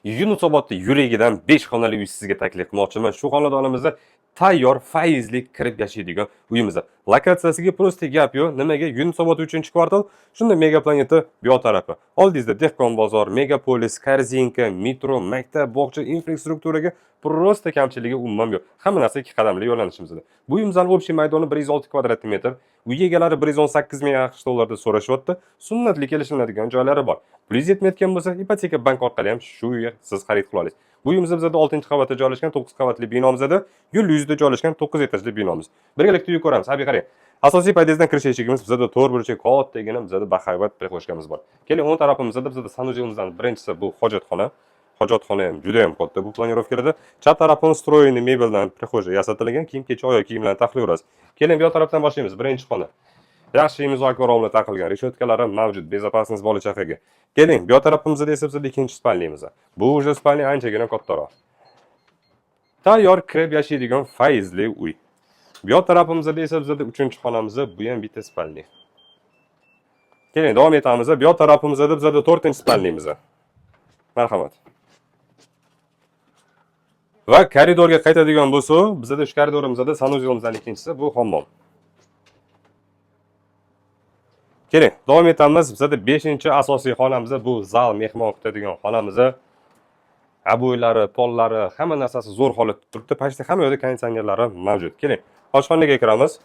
Yunusobodda yuragidan 5 xonali uy sizga taklif qilmoqchiman. Shu xonadonimizda tayyor faizli kirib yashaydigan uyimiz. Lokatsiyasiga prosta gap yo'q. Nimaga? Yunusobod 3-kvartal, shunda Mega Planeta bu tarafi. Oldingizda Dehqon bozor, Megapolis, Korzinka, metro, maktab, bog'cha infrastrukturaga prosta kamchiligi umuman yo'q. Hamma narsa 2 qadamli yo'llanishimizda. Bu uyimizning общий maydoni 106 kvadrat metr. Uy egalari 118 ming AQSh dollarida so'rashyapti. Sunnatli kelishiladigan joylari bor. Plyus yetmayotgan bo'lsa, ipoteka bank orqali ham shu uyga siz xarid qila olasiz. Bu uyimiz bizda 6-qavatda joylashgan 9 qavatli binomizda, yo'l yuzida joylashgan 9 etajli binomiz. Birgalikda uy ko'ramiz. Abi qarang. Asosiy podyezddan kirish eshigimiz bizda 4 burchak kattagina bizda bahaybat prixvoshkamiz bor. Keling, o'ng tarafimizda bizda sanujelimizdan birinchisi bu hojatxona. Hojatxona ham juda ham katta bu planirovkada. Chap tarafimiz stroyli mebeldan prixvoja yasatilgan, kiyim-kechak oyoq kiyimlarni taxlay olasiz. Keling, bu tarafdan boshlaymiz. Birinchi xona. Yaxshi imzoga romlar taqilgan, reshotkalari mavjud, безопасность bola chaqaga. Keling, bu tarafimizda esa bizda ikkinchi spalnimiz. Bu уже spalni anchagina kattaroq. Tayyor kirib yashaydigan faizli uy. Bu tarafimizda esa bizda 3-xonamiz, bu ham bitta spalni. Keling, davom etamiz. Bu tarafimizda bizda 4-spalnimiz. Marhamat. Va koridorga qaytadigan bo'lsa, bizda shu koridorimizda sanuzelimizdan ikkinchisi bu hammom. Keling, davom etamiz. Bizda 5-asosiy xonamiz bu zal, mehmon kutadigan xonamiz. Abo'ylari, pollari, hamma narsasi zo'r holatda turibdi. Pastda hamma yerda konditsionerlari mavjud. Keling, oshxonaga kiramiz.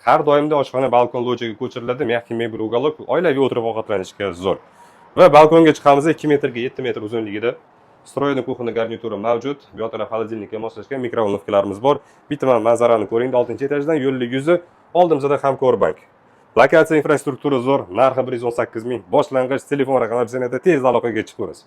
Har doimda oshxona balkon lojiga ko'chiriladi. Mягкий mebel uголок, oilaviy o'tirib ovqatlanishga zo'r. Va balkonga chiqamiz. 2 metrga 7 metr uzunligida stroyli kuxna garnituri mavjud. Bu taraf xolodilnikka moslashgan mikrovolnovkalarimiz bor. Bitta manzarani ko'ring, 6-etajdan yo'lli yuzi, oldimizda ham Corebank. Lokatsiya infrastruktura zo'r, narxi 118 ming. Boshlang'ich telefon raqami bizda tez aloqaga chiqamiz.